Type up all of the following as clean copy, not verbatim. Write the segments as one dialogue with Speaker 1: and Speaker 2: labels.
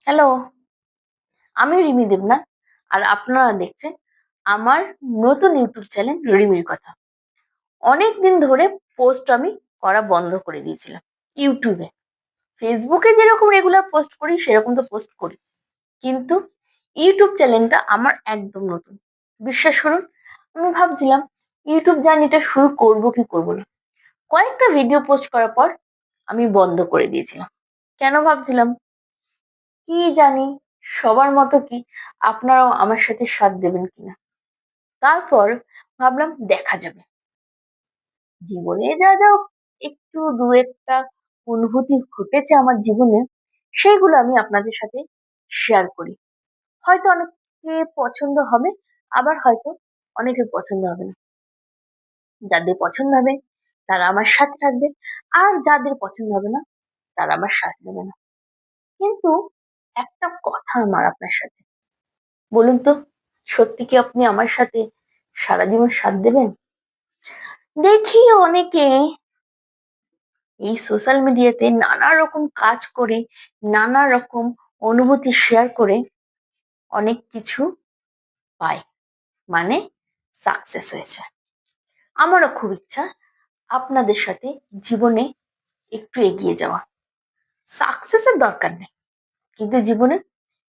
Speaker 1: Hello, আমি রিমি দেবনাথ আর আপনারা দেখছেন আমার নতুন ইউটিউব চ্যানেল রিমির কথা। অনেক দিন ধরে পোস্ট আমি করা বন্ধ করে দিয়েছিলাম ইউটিউবে। ফেসবুকে যেরকম রেগুলার পোস্ট করি সেরকম তো পোস্ট করি, কিন্তু ইউটিউব চ্যানেলটা আমার একদম নতুন। বিশ্বাস করুন, আমি ভাবছিলাম ইউটিউব জার্নিটা শুরু করব কি করব না। কয়েকটা ভিডিও পোস্ট করার পর আমি বন্ধ করে দিয়েছিলাম। কেন ভাবছিলাম, কি জানি সবার মতো কি আপনারাও আমার সাথে সাথ দেবেন কিনা। তারপর ভাবলাম দেখা যাবে, জীবনে যা যা একটু দু একটা অনুভূতি ঘটেছে আমার জীবনে, সেগুলো আমি আপনাদের সাথে শেয়ার করি। হয়তো অনেকে পছন্দ হবে, আবার হয়তো অনেকের পছন্দ হবে না। যাদের পছন্দ হবে তারা আমার সাথে থাকবে, আর যাদের পছন্দ হবে না তারা আমার সাথ দেবে না। কিন্তু একটা কথা আমার আপনার সাথে, বলুন তো, সত্যি কি আপনি আমার সাথে সারা জীবন সাথ দেবেন? দেখি অনেকে এই সোশ্যাল মিডিয়াতে নানা রকম কাজ করে, নানা রকম অনুভূতি শেয়ার করে অনেক কিছু পায়, মানে সাকসেস হয়েছে। আমারও খুব ইচ্ছা আপনাদের সাথে জীবনে একটু এগিয়ে যাওয়া। সাকসেসের দরকার নেই, কিন্তু জীবনে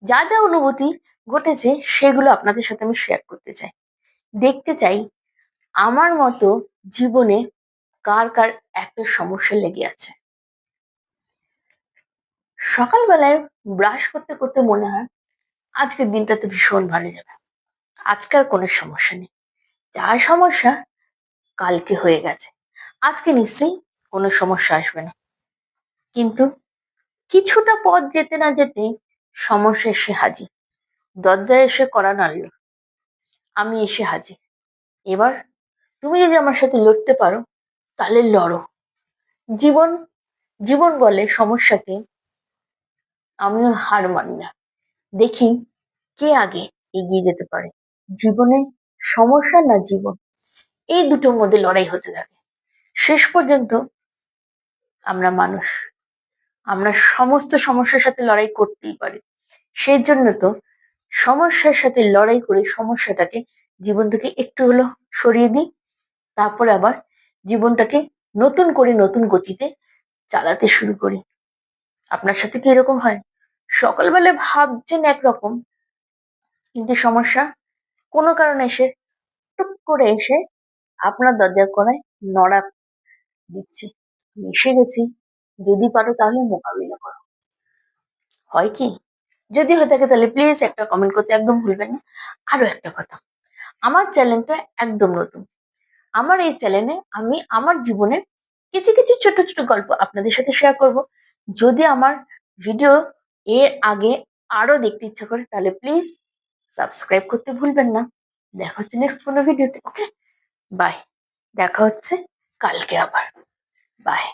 Speaker 1: যা যা অনুভূতি ঘটেছে সেগুলো আপনাদের সাথে আমি শেয়ার করতে চাই। দেখতে চাই আমার মতো জীবনে কার কার এত সমস্যা লেগে আছে। সকালবেলায় ব্রাশ করতে করতে মনে হয় আজকের দিনটা তো ভীষণ ভালো যাবে, আজকাল কোনো সমস্যা নেই, যা সমস্যা কালকে হয়ে গেছে, আজকে নিশ্চয়ই কোনো সমস্যা আসবে না। কিন্তু কিছুটা পথ যেতে না যেতেই সমস্যা এসে হাজির, দরজায় এসে কড়া নাড়ল, আমি এসে হাজির। এবার তুমি যদি আমার সাথে লড়তে পারো তাহলে লড়ো। জীবন জীবন বলে সমস্যাকে, আমিও হার মানি না। দেখি কে আগে এগিয়ে যেতে পারে। জীবনে সমস্যা না জীবন, এই দুটোর মধ্যে লড়াই হতে থাকে। শেষ পর্যন্ত আমরা মানুষ, আমরা সমস্ত সমস্যার সাথে লড়াই করতেই পারি। সেই জন্য তো সমস্যার সাথে লড়াই করে সমস্যাটাকে জীবন থেকে একটু হলো সরিয়ে দিই, তারপর আবার জীবনটাকে নতুন করে নতুন গতিতে চালাতে শুরু করি। আপনার সাথে কি এরকম হয়? সকালবেলা ভাবছেন একরকম, কিন্তু সমস্যা কোনো কারণে এসে টুক করে এসে আপনার দরজার কোণায় নড়া দিচ্ছে। আমি এসে গেছি, যদি পারো তাহলে মোকাবিলা করো। হয় কি? যদি হয়ে থাকে তাহলে প্লিজ একটা কমেন্ট করতে একদম ভুলবেন না। আরো একটা কথা, আমার চ্যানেলটা একদম নতুন। আমার এই চ্যানেলে আমি আমার জীবনের কিছু কিছু ছোট ছোট গল্প আপনাদের সাথে শেয়ার করব। যদি আমার ভিডিও এর আগে আরো দেখতে ইচ্ছা করে তাহলে প্লিজ সাবস্ক্রাইব করতে ভুলবেন না। দেখা হচ্ছে নেক্সট কোনো ভিডিওতে। ওকে, বাই। দেখা হচ্ছে কালকে আবার। বাই।